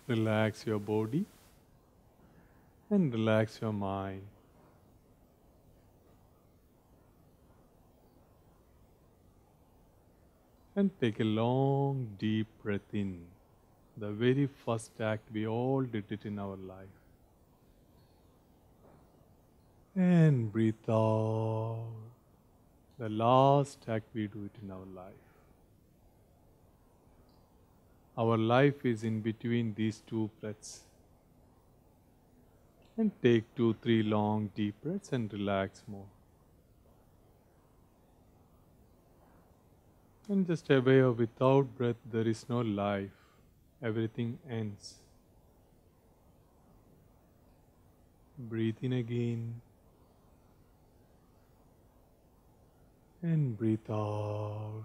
Relax your body and relax your mind. And take a long, deep breath in. The very first act, we all did it in our life. And breathe out. The last act, we do it in our life. Our life is in between these two breaths. And take 2-3 long, deep breaths and relax more. And just aware, without breath, there is no life. Everything ends. Breathe in again. And breathe out.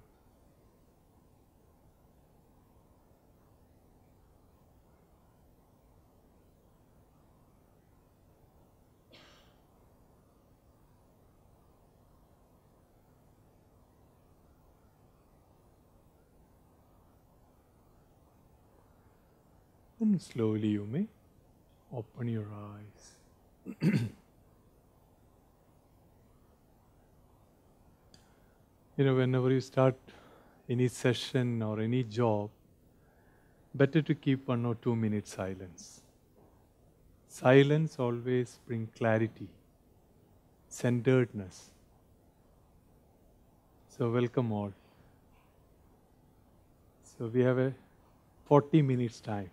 And slowly you may open your eyes. Whenever you start any session or any job, better to keep 1 or 2 minutes silence. Silence always brings clarity, centeredness. So welcome all. So we have a 40 minutes time.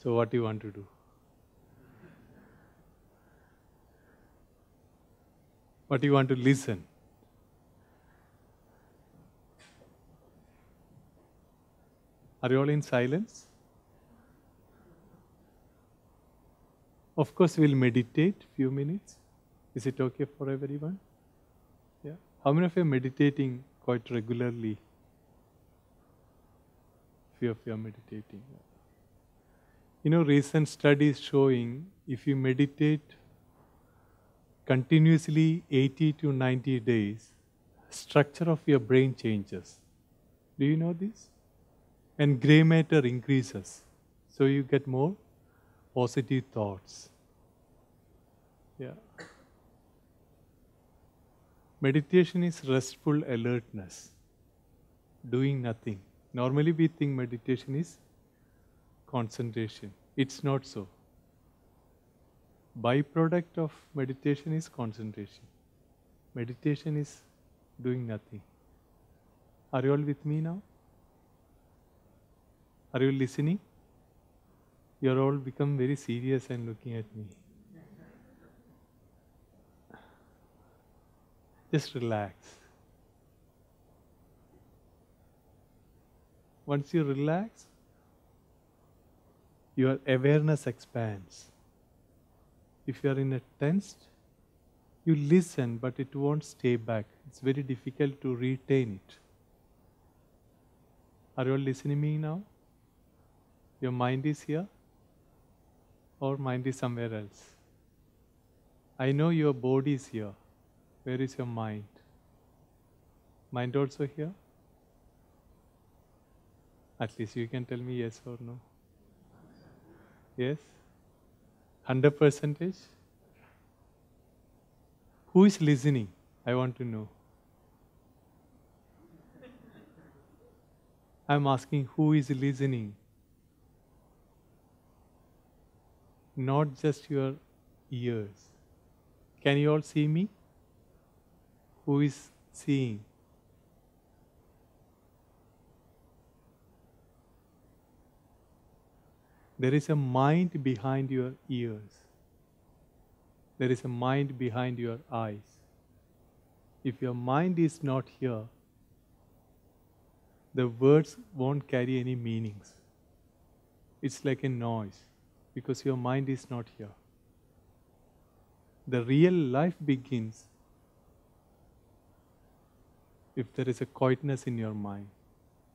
So what do you want to do? What do you want to listen? Are you all in silence? Of course, we'll meditate few minutes. Is it okay for everyone? Yeah. How many of you are meditating quite regularly? Few of you are meditating. Recent studies showing if you meditate continuously 80 to 90 days, structure of your brain changes. Do you know this? And gray matter increases. So you get more positive thoughts. Yeah. Meditation is restful alertness, doing nothing. Normally we think meditation is concentration. It's not so. Byproduct of meditation is concentration. Meditation is doing nothing. Are you all with me now? Are you listening? You're all become very serious and looking at me. Just relax. Once you relax, your awareness expands. If you are in a tensed, you listen, but it won't stay back. It's very difficult to retain it. Are you all listening to me now? Your mind is here, or mind is somewhere else? I know your body is here. Where is your mind? Mind also here? At least you can tell me yes or no. Yes? 100%? Who is listening? I want to know. I'm asking who is listening. Not just your ears. Can you all see me? Who is seeing? There is a mind behind your ears. There is a mind behind your eyes. If your mind is not here, the words won't carry any meanings. It's like a noise because your mind is not here. The real life begins if there is a quietness in your mind,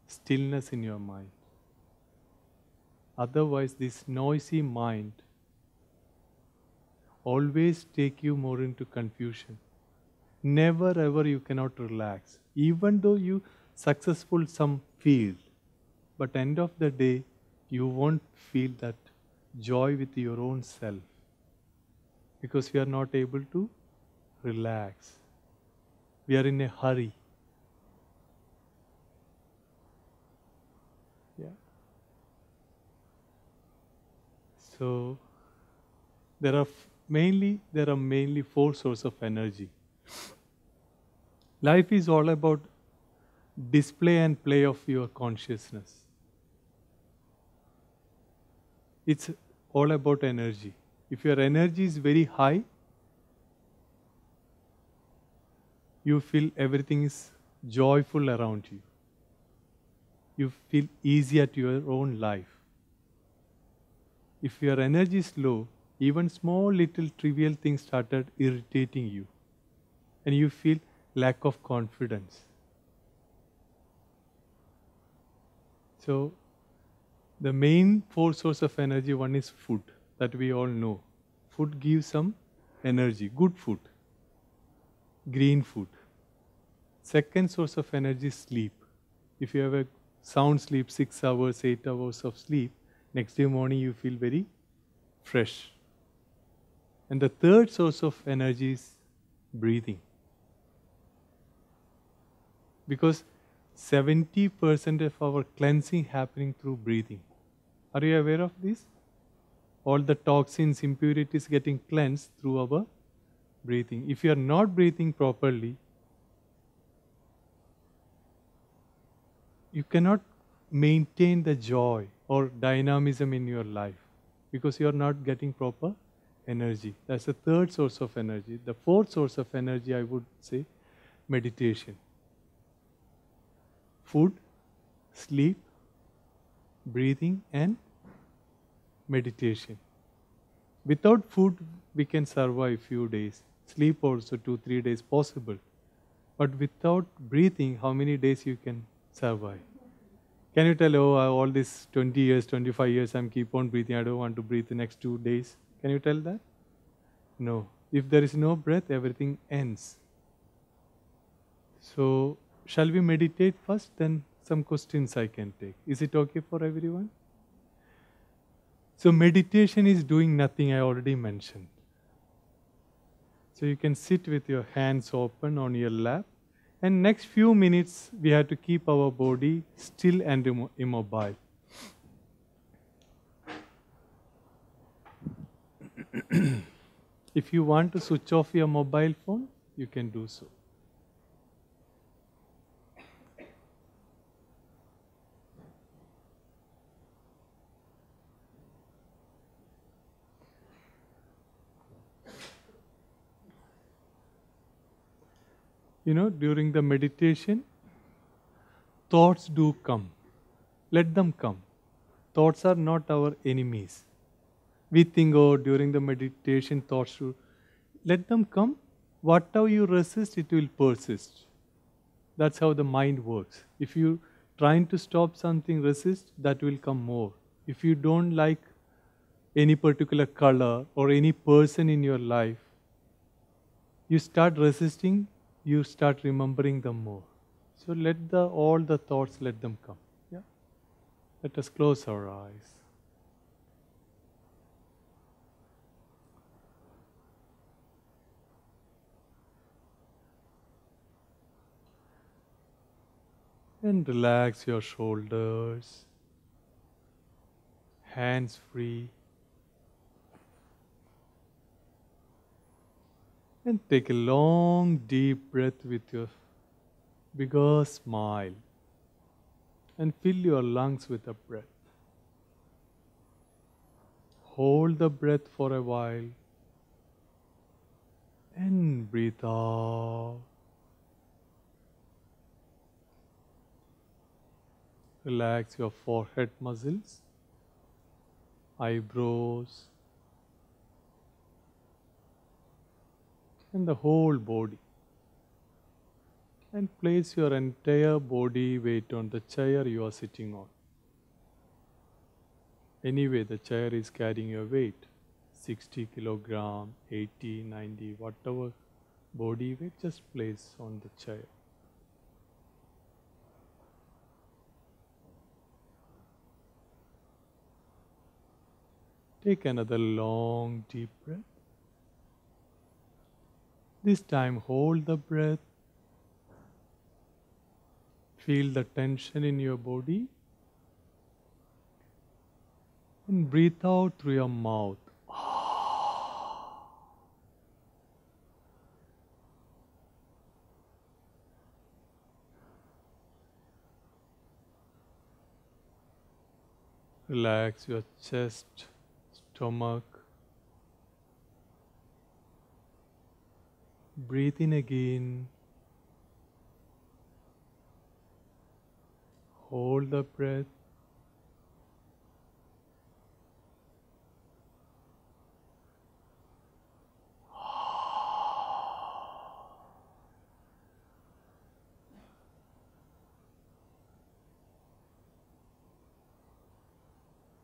stillness in your mind. Otherwise, this noisy mind always take you more into confusion. Never ever you cannot relax. Even though you successful some field, but end of the day, you won't feel that joy with your own self because we are not able to relax. We are in a hurry. Yeah. So there are mainly four sources of energy. Life is all about display and play of your consciousness. It's all about energy. If your energy is very high, you feel everything is joyful around you. You feel easy at your own life. If your energy is low, even small little trivial things started irritating you and you feel lack of confidence. So the main four sources of energy, one is food, that we all know. Food gives some energy, good food, green food. Second source of energy is sleep. If you have a sound sleep, 6 hours, 8 hours of sleep, next day morning you feel very fresh. And the third source of energy is breathing. Because 70% of our cleansing happening through breathing. Are you aware of this? All the toxins, impurities getting cleansed through our breathing. If you are not breathing properly, you cannot maintain the joy or dynamism in your life because you are not getting proper energy. That's the third source of energy. The fourth source of energy, I would say, meditation. Food, sleep, breathing, and meditation. Without food, we can survive few days. Sleep also 2-3 days possible. But without breathing, how many days you can survive? Can you tell, all these 20 years, 25 years, I'm keep on breathing, I don't want to breathe the next 2 days. Can you tell that? No. If there is no breath, everything ends. So, shall we meditate first? Then some questions I can take. Is it okay for everyone? So, meditation is doing nothing, I already mentioned. So, you can sit with your hands open on your lap. And next few minutes, we have to keep our body still and immobile. If you want to switch off your mobile phone, you can do so. During the meditation, thoughts do come. Let them come. Thoughts are not our enemies. We think, during the meditation, thoughts should. Let them come. Whatever you resist, it will persist. That's how the mind works. If you trying to stop something, resist, that will come more. If you don't like any particular color or any person in your life, you start resisting, you start remembering them more. So let all the thoughts, let them come. Yeah. Let us close our eyes. And relax your shoulders, hands free. And take a long, deep breath with your bigger smile. And fill your lungs with the breath. Hold the breath for a while. And breathe out. Relax your forehead muscles, eyebrows, and the whole body. And place your entire body weight on the chair you are sitting on. Anyway, the chair is carrying your weight, 60 kilogram, 80, 90, whatever body weight, just place on the chair. Take another long deep breath. This time hold the breath. Feel the tension in your body. And breathe out through your mouth. Relax your chest, stomach. Breathe in again. Hold the breath.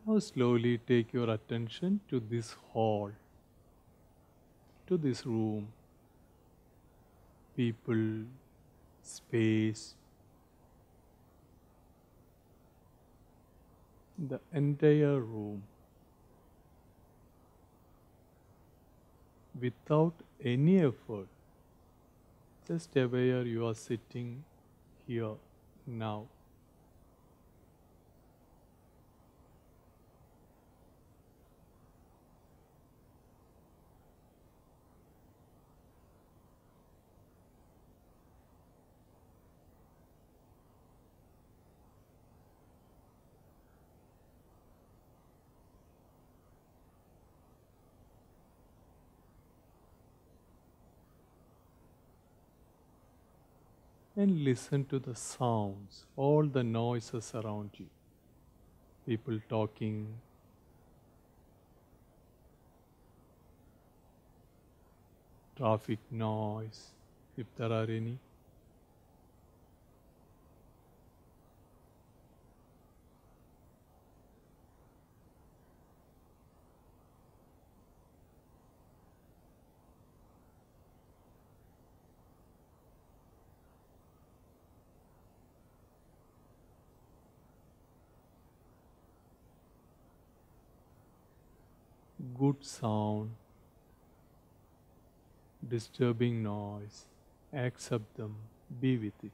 Now slowly take your attention to this hall, to this room. People, space, the entire room. Without any effort, just aware you are sitting here now. And listen to the sounds, all the noises around you. People talking, traffic noise, if there are any. Good sound, disturbing noise, accept them, be with it.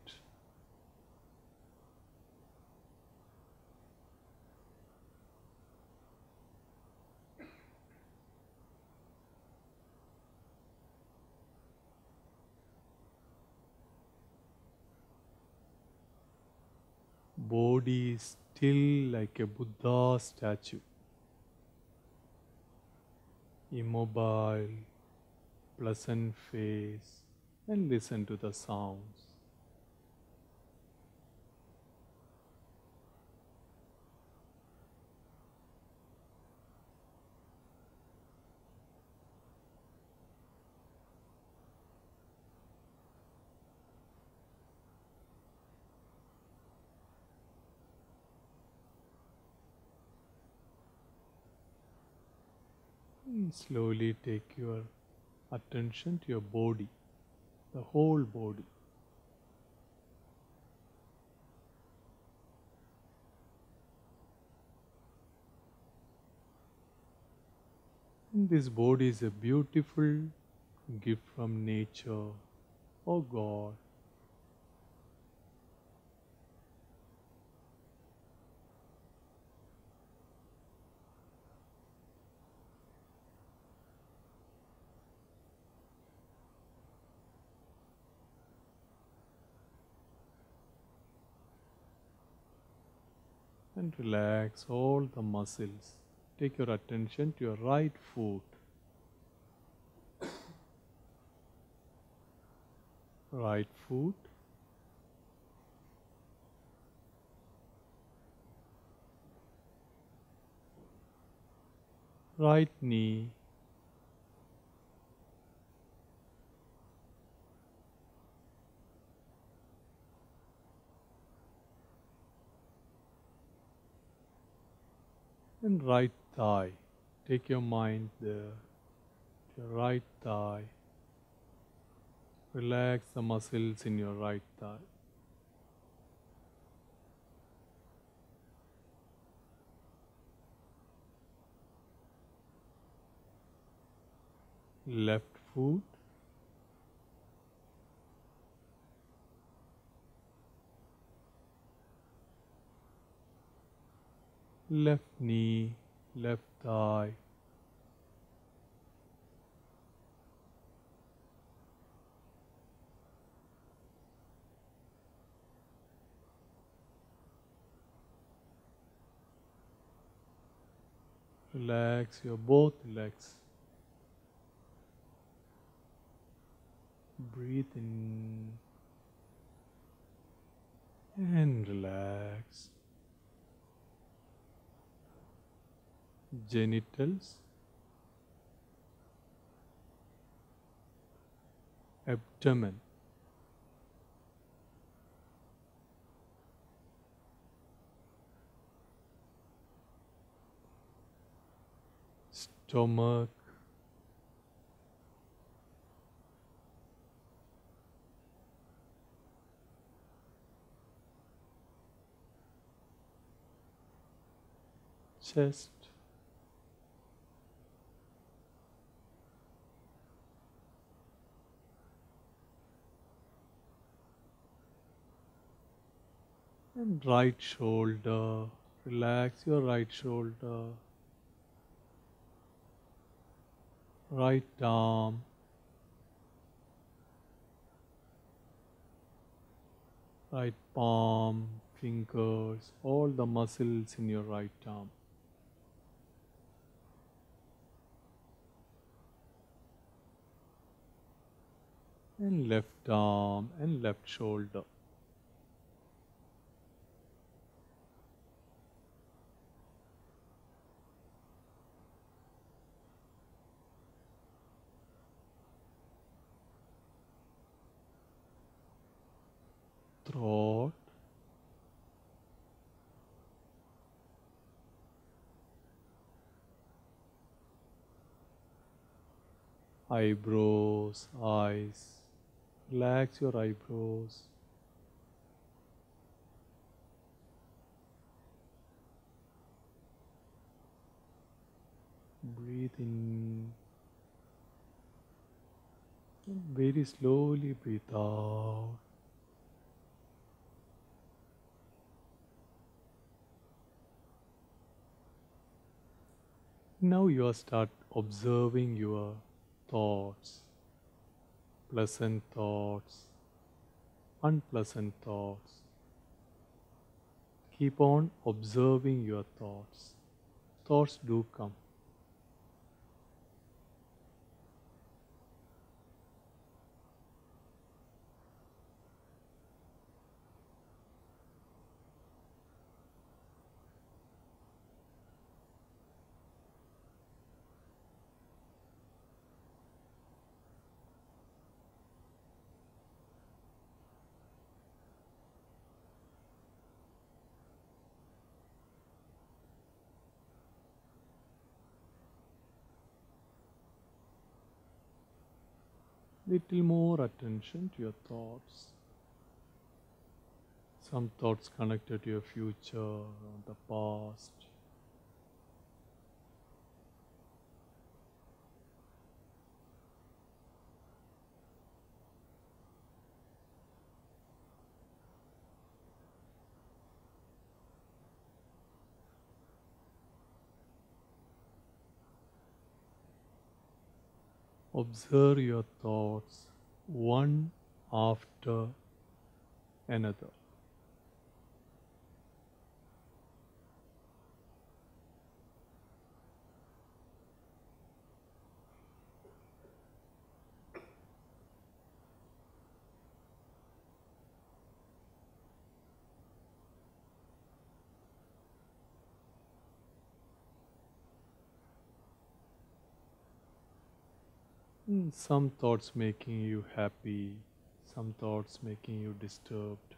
Body is still like a Buddha statue. Immobile, pleasant face, and listen to the sounds. And slowly take your attention to your body, the whole body. And this body is a beautiful gift from nature or God. And relax all the muscles. Take your attention to your right foot. Right foot. Right knee. And right thigh. Take your mind there. Your right thigh. Relax the muscles in your right thigh. left foot, left knee, left thigh, relax your both legs. Breathe in and relax. Genitals, abdomen, stomach, chest, and right shoulder. Relax your right shoulder, right arm, right palm, fingers, all the muscles in your right arm. And left arm and left shoulder. Throat, eyebrows, eyes. Relax your eyebrows. Breathe in. And very slowly breathe out. Now you start observing your thoughts, pleasant thoughts, unpleasant thoughts. Keep on observing your thoughts. Thoughts do come. Little more attention to your thoughts. Some thoughts connected to your future or the past. Observe your thoughts one after another. Some thoughts making you happy, some thoughts making you disturbed.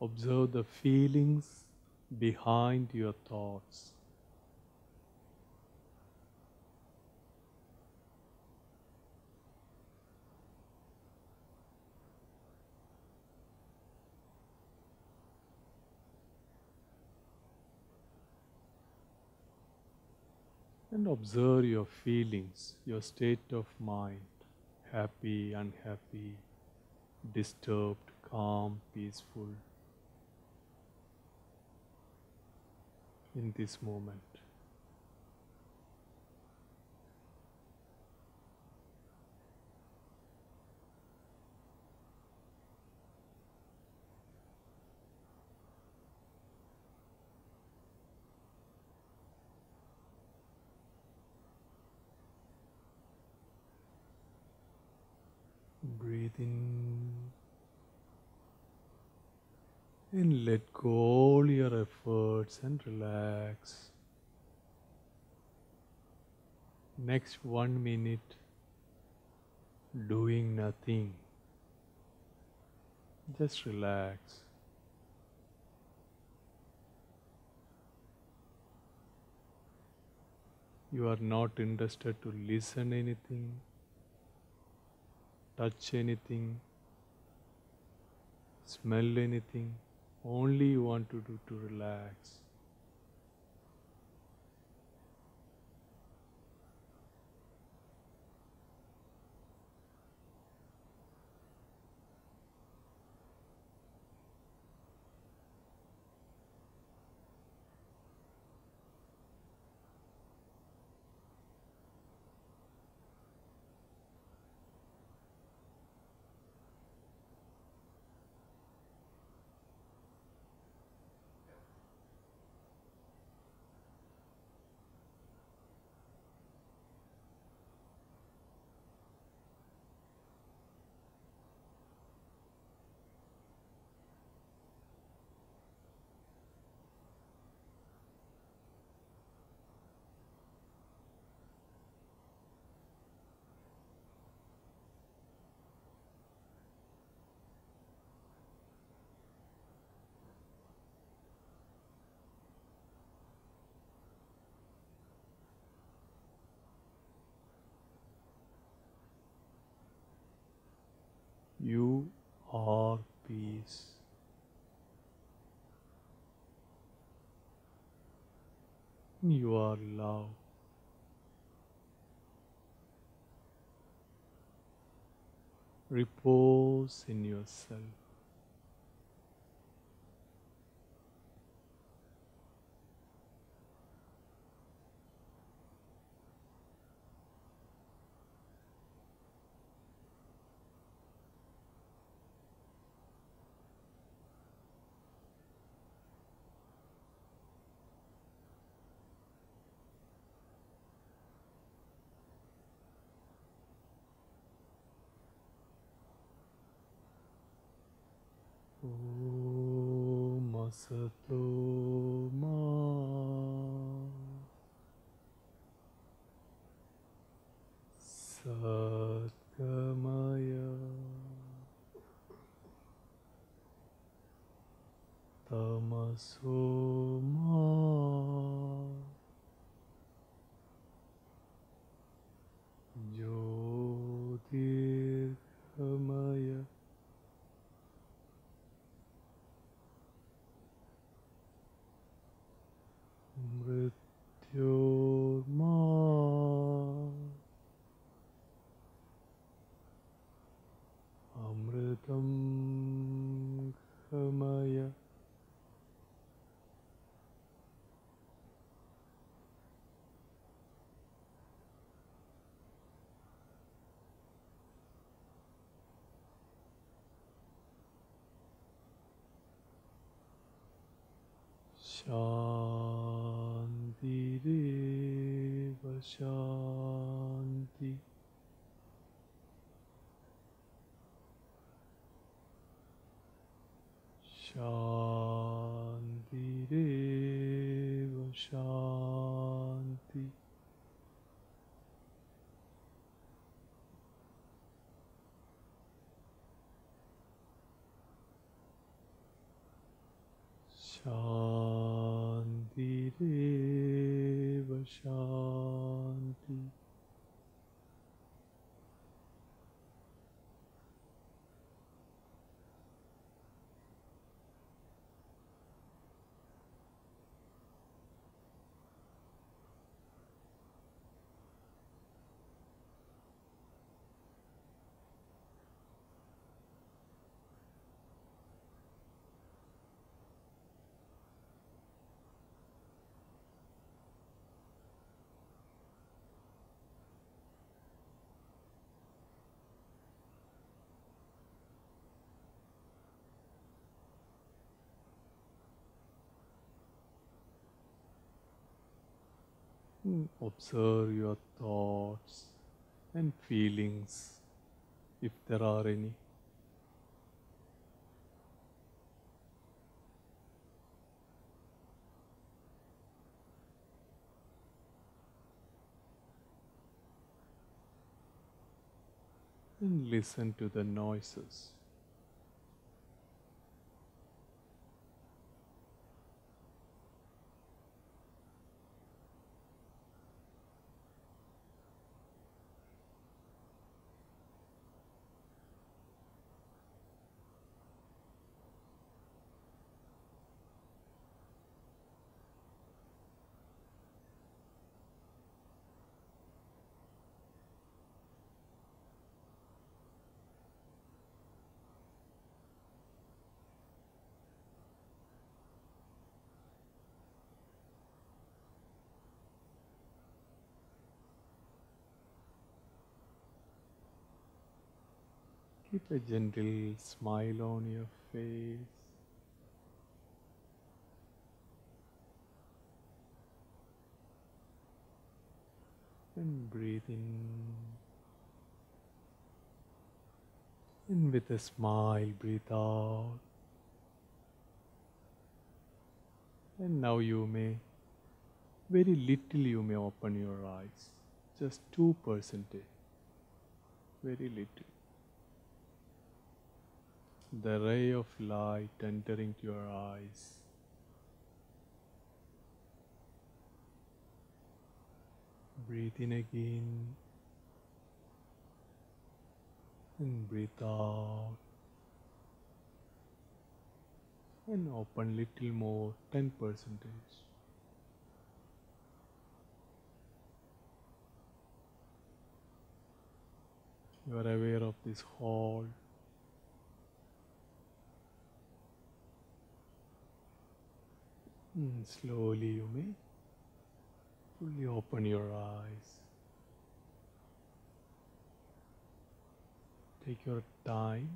Observe the feelings behind your thoughts. And observe your feelings, your state of mind, happy, unhappy, disturbed, calm, peaceful, in this moment. Breathe in and let go all your efforts and relax. Next 1 minute, doing nothing. Just relax. You are not interested to listen anything, touch anything, smell anything. Only you want to do to relax. You are peace. You are love. Repose in yourself. Om Asato Ma Satgamaya Tamaso Ma Jyothirgamaya Mrityorma Amritam Gamaya. Shanti Deva Shanti. Shanti Deva Shanti. Shanti Deva Shanti. Observe your thoughts and feelings, if there are any. And listen to the noises. Keep a gentle smile on your face. And breathe in. And with a smile, breathe out. And now you may, very little you may open your eyes. Just 2%. Very little. The ray of light entering to your eyes. Breathe in again. And breathe out. And open little more, 10%. You are aware of this hall. Slowly you may fully open your eyes. Take your time.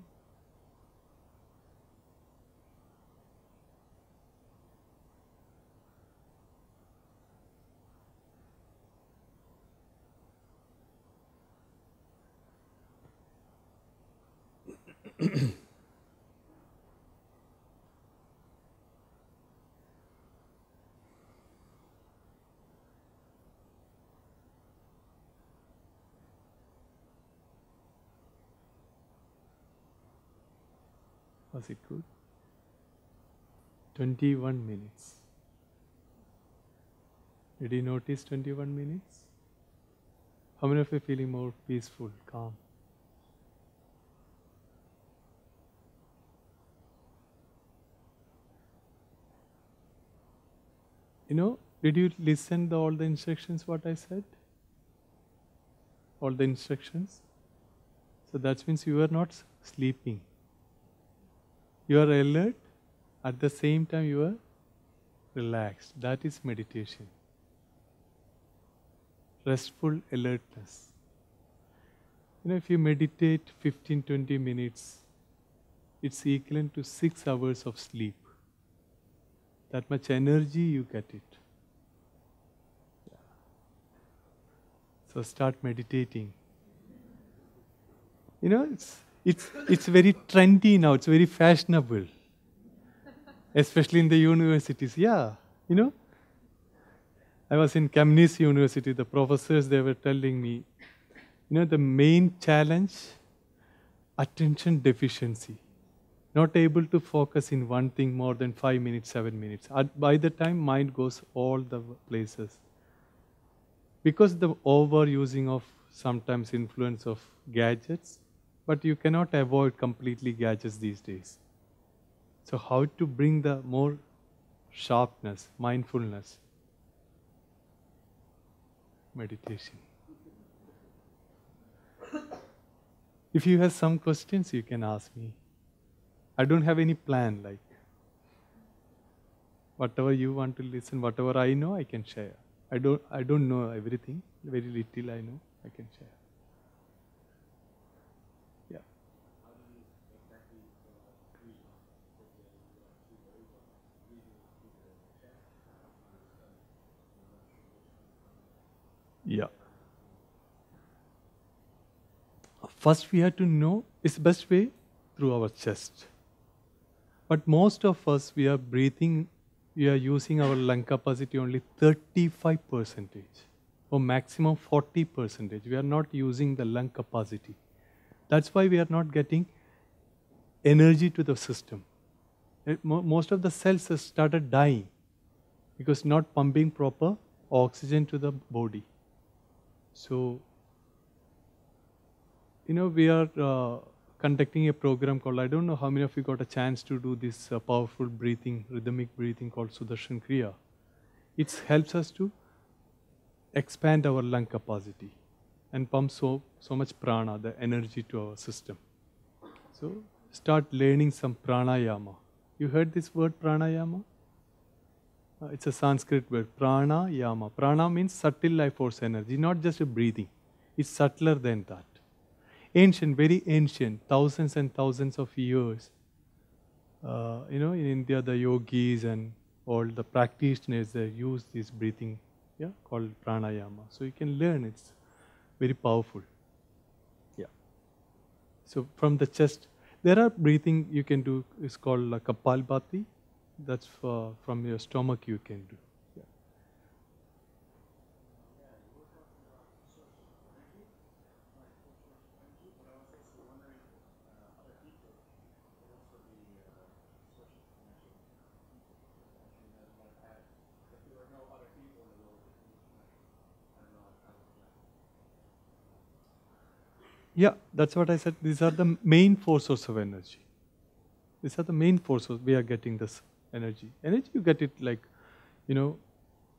Was it good? 21 minutes. Did you notice 21 minutes? How many of you are feeling more peaceful, calm? Did you listen to all the instructions what I said? All the instructions? So that means you are not sleeping. You are alert, at the same time you are relaxed. That is meditation. Restful alertness. If you meditate 15-20 minutes, it's equivalent to 6 hours of sleep. That much energy you get it. Yeah. So start meditating. It's very trendy now, it's very fashionable. Especially in the universities. Yeah, I was in Chemnitz University, the professors, they were telling me, the main challenge, attention deficiency. Not able to focus in one thing more than 5 minutes, 7 minutes. By the time, mind goes all the places. Because the overusing of sometimes influence of gadgets, but you cannot avoid completely gadgets these days. So how to bring the more sharpness, mindfulness? Meditation. If you have some questions, you can ask me. I don't have any plan, like whatever you want to listen, whatever I know, I can share. I don't know everything. Very little I know, I can share. Yeah. Yeah. First we have to know it's best way through our chest. But most of us, we are breathing, we are using our lung capacity only 35% or maximum 40%. We are not using the lung capacity. That's why we are not getting energy to the system. Most of the cells have started dying because not pumping proper oxygen to the body. So, we are conducting a program called, I don't know how many of you got a chance to do this powerful breathing, rhythmic breathing called Sudarshan Kriya. It helps us to expand our lung capacity and pump so much prana, the energy to our system. So start learning some pranayama. You heard this word pranayama? It's a Sanskrit word, pranayama. Prana means subtle life force energy, not just a breathing. It's subtler than that. Ancient, very ancient, thousands and thousands of years. In India, the yogis and all the practitioners, they use this breathing, called pranayama. So you can learn, it's very powerful. Yeah. So from the chest, there are breathing you can do, it's called Kapalbhati. That's from your stomach you can do. Yeah. Yeah, that's what I said. These are the main forces of energy. These are the main forces we are getting this energy. Energy you get it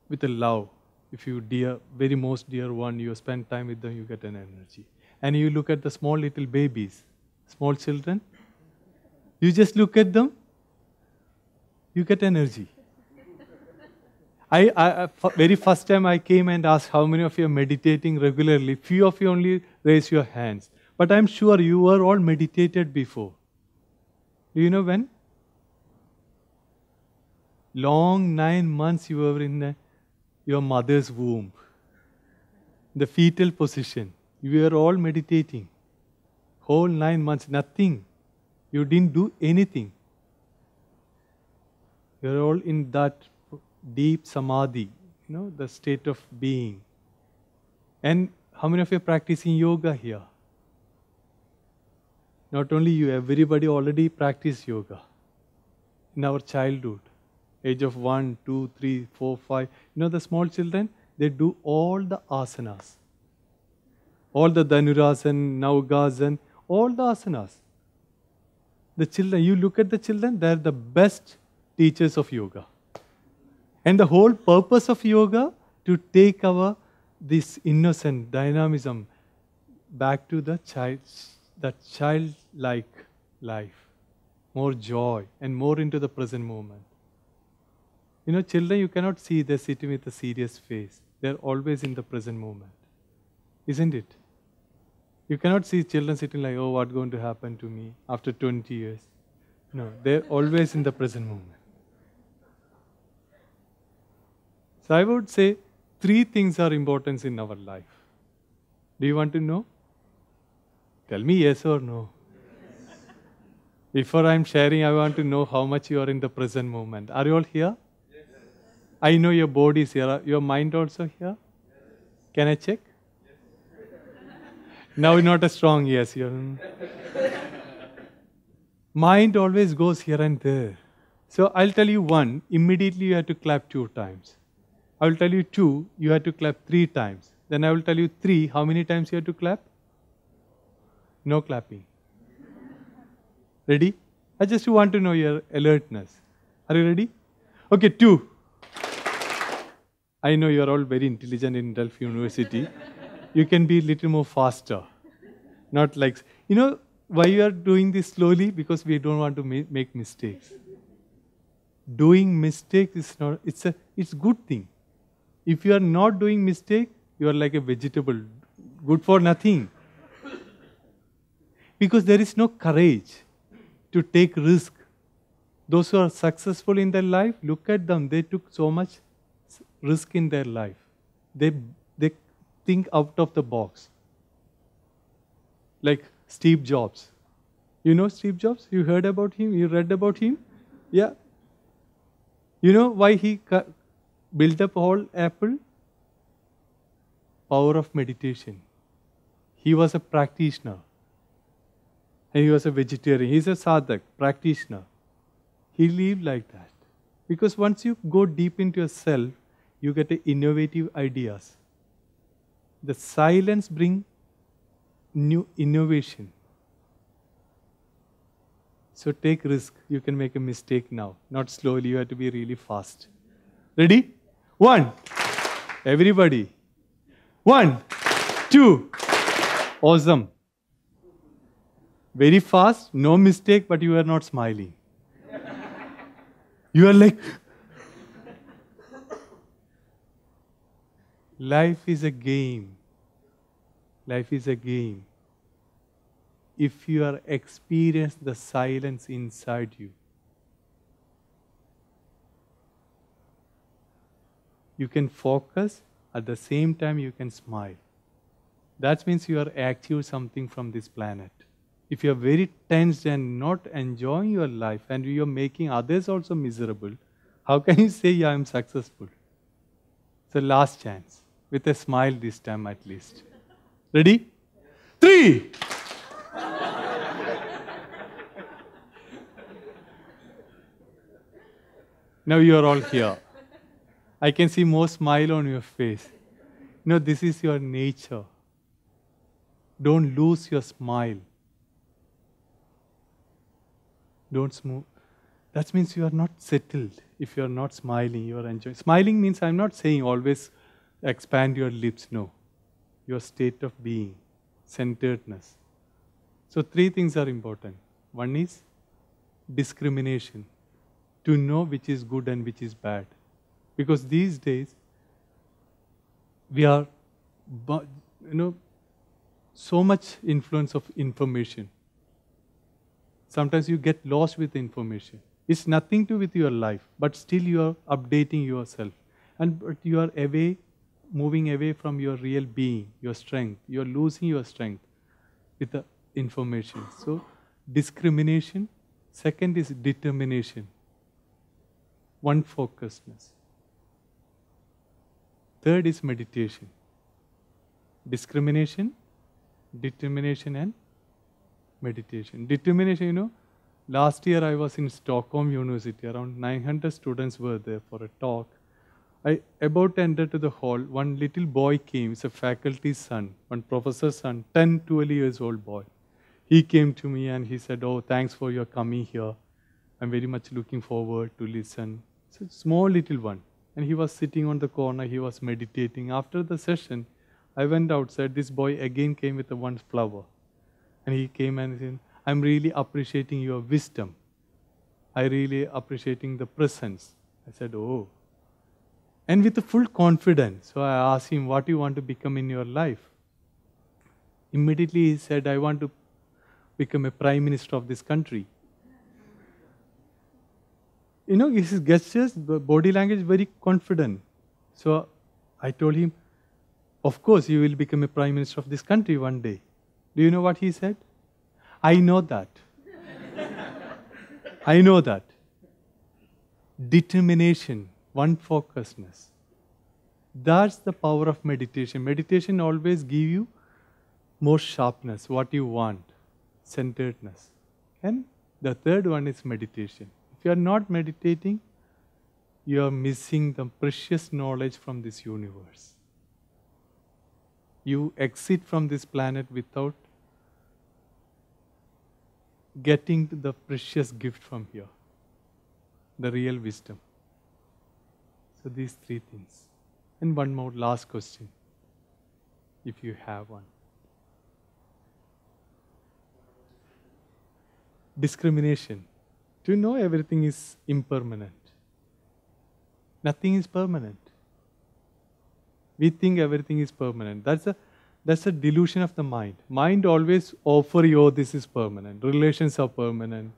with a love. If you very most dear one, you spend time with them, you get an energy. And you look at the small little babies, small children, you just look at them, you get energy. Very first time I came and asked how many of you are meditating regularly. Few of you only raise your hands. But I'm sure you were all meditated before. Do you know when? Long 9 months you were in your mother's womb. The fetal position. You were all meditating. Whole 9 months, nothing. You didn't do anything. You're all in that deep samadhi, the state of being. And how many of you are practicing yoga here? Not only you, everybody already practiced yoga in our childhood. Age of 1, 2, 3, 4, 5. The small children, they do all the asanas. All the Dhanurasana, Naugasana, all the asanas. The children, you look at the children, they're the best teachers of yoga. And the whole purpose of yoga, to take this innocent dynamism back to the childlike life. More joy and more into the present moment. Children, you cannot see they're sitting with a serious face. They're always in the present moment. Isn't it? You cannot see children sitting like, oh, what's going to happen to me after 20 years? No, they're always in the present moment. So I would say 3 things are important in our life. Do you want to know? Tell me yes or no. Yes. Before I'm sharing, I want to know how much you are in the present moment. Are you all here? Yes. I know your body is here. Your mind also here? Yes. Can I check? Yes. Now not a strong yes. Mind always goes here and there. So I'll tell you 1, immediately you have to clap 2 times. I will tell you 2, you have to clap 3 times. Then I will tell you 3, how many times you have to clap? No clapping. Ready? I just want to know your alertness. Are you ready? Okay, 2. I know you are all very intelligent in Delft University. You can be a little more faster. Not like, why you are doing this slowly? Because we don't want to make mistakes. Doing mistakes is not, it's good thing. If you are not doing mistake, you are like a vegetable, good for nothing. Because there is no courage to take risk. Those who are successful in their life, look at them. They took so much risk in their life. They think out of the box. Like Steve Jobs. You know Steve Jobs? You heard about him? You read about him? Yeah. You know why he built up all Apple? Power of meditation. He was a practitioner. And he was a vegetarian. He's a sadhak, practitioner. He lived like that. Because once you go deep into yourself, you get innovative ideas. The silence brings new innovation. So take risk. You can make a mistake now. Not slowly, you have to be really fast. Ready? 1. Everybody. 1, 2. Awesome. Very fast, no mistake, but you are not smiling. You are like... Life is a game. Life is a game. If you are experience the silence inside you, you can focus, at the same time you can smile. That means you are achieving something from this planet. If you are very tensed and not enjoying your life and you are making others also miserable, how can you say, yeah, I am successful? It's the last chance. With a smile this time at least. Ready? 3! Now you are all here. I can see more smile on your face. You know, this is your nature. Don't lose your smile. Don't smooth. That means you are not settled. If you are not smiling, you are enjoying. Smiling means I'm not saying always expand your lips. No. Your state of being, centeredness. So 3 things are important. One is discrimination. To know which is good and which is bad. Because these days, we are, so much influence of information. Sometimes you get lost with the information. It's nothing to do with your life, but still you are updating yourself. But you are moving away from your real being, your strength. You are losing your strength with the information. So, discrimination. Second is determination. One focusedness. Third is meditation. Discrimination, determination and meditation. Determination, last year I was in Stockholm University. Around 900 students were there for a talk. I about to enter to the hall. One little boy came. It's a faculty's son, one professor's son, 10, 12 years old boy. He came to me and he said, oh, thanks for your coming here. I'm very much looking forward to listen. It's a small little one. And he was sitting on the corner, he was meditating. After the session, I went outside. This boy again came with one flower. And he came and said, I'm really appreciating your wisdom. I really appreciating the presence. I said, oh. And with full confidence. So I asked him, what do you want to become in your life? Immediately he said, I want to become a prime minister of this country. His gestures, body language, very confident. So I told him, of course you will become a prime minister of this country one day. Do you know what he said? I know that. I know that. Determination, one focusedness. That's the power of meditation. Meditation always gives you more sharpness, what you want, centeredness. And the third one is meditation. If you are not meditating, you are missing the precious knowledge from this universe. You exit from this planet without getting the precious gift from here, the real wisdom. So these 3 things. And one more last question, if you have one. Discrimination. To know everything is impermanent. Nothing is permanent. We think everything is permanent. That's a delusion of the mind. Mind always offers you, oh, this is permanent. Relations are permanent.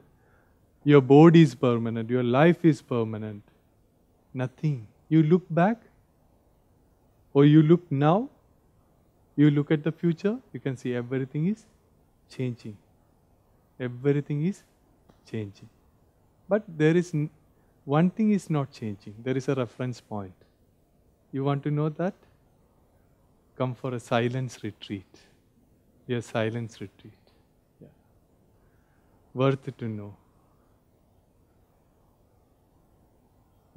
Your body is permanent. Your life is permanent. Nothing. You look back or you look now, You look at the future, you can see everything is changing. Everything is changing. But there is one thing is not changing. There is a reference point. You want to know that? Come for a silence retreat. A silence retreat. Yeah. Worth it to know.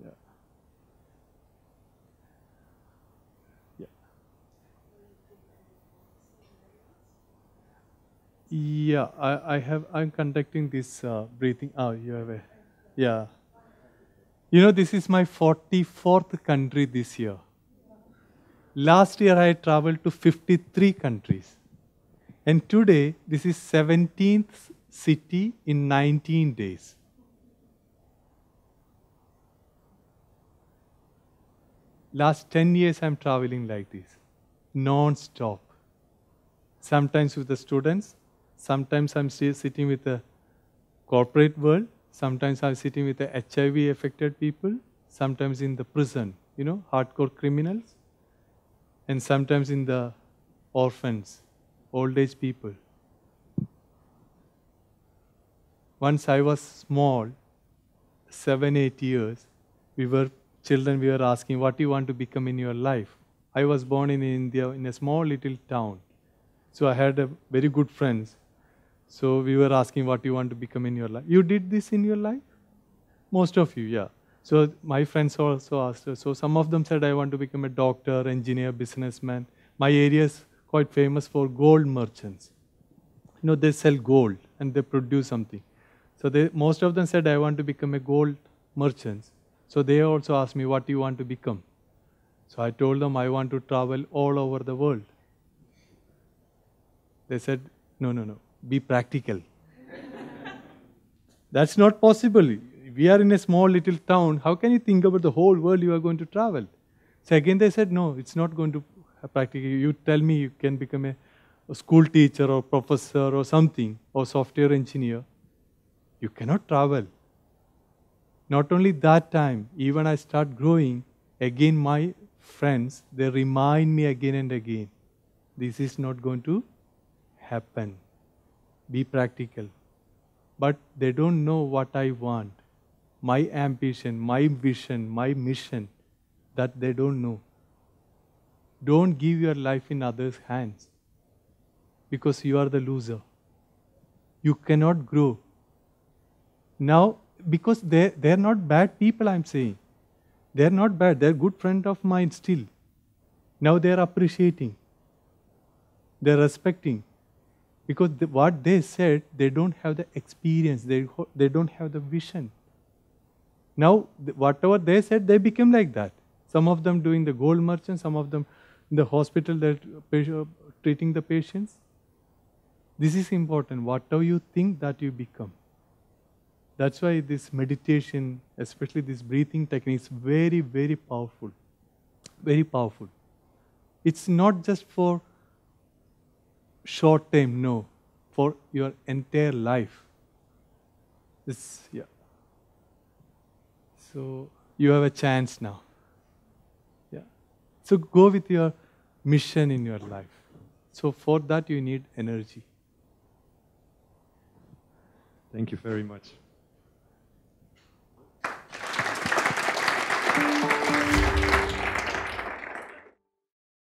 Yeah. Yeah. Yeah, I'm conducting this breathing. Oh, you have a, yeah. You know, this is my 44th country this year. Last year I traveled to 53 countries. And today, this is 17th city in 19 days. Last 10 years I'm traveling like this, non-stop. Sometimes with the students, sometimes I'm still sitting with the corporate world, sometimes I'm sitting with the HIV affected people, sometimes in the prison, you know, hardcore criminals, and sometimes in the orphans, old age people. Once I was small, 7, 8 years, we were asking, what do you want to become in your life? I was born in India, in a small little town. So I had a very good friends. So we were asking, what do you want to become in your life? You did this in your life? Most of you, yeah. So my friends also asked. So some of them said, I want to become a doctor, engineer, businessman. My area is quite famous for gold merchants. You know, they sell gold and they produce something. So most of them said, I want to become a gold merchant. So they also asked me, what do you want to become? So I told them, I want to travel all over the world. They said, no, be practical. That's not possible. We are in a small little town. How can you think about the whole world you are going to travel? So again they said, no, it's not going to be practical. You tell me you can become a school teacher or professor or something, or software engineer. You cannot travel. Not only that time, even I start growing, again my friends, they remind me again and again, this is not going to happen. Be practical. But they don't know what I want. My ambition, my vision, my mission, that they don't know. Don't give your life in others' hands, because you are the loser. You cannot grow. Now, because they're not bad people, I'm saying. They're not bad. They're good friend of mine still. Now they're appreciating. They're respecting. Because what they said, they don't have the experience. They don't have the vision. Now, whatever they said, they became like that. Some of them doing the gold merchant, some of them in the hospital, they're treating the patients. This is important. Whatever you think, that you become. That's why this meditation, especially this breathing technique, is very, very powerful. Very powerful. It's not just for short time, no. For your entire life. Yeah. So you have a chance now. Yeah. So go with your mission in your life. So for that you need energy. Thank you very much.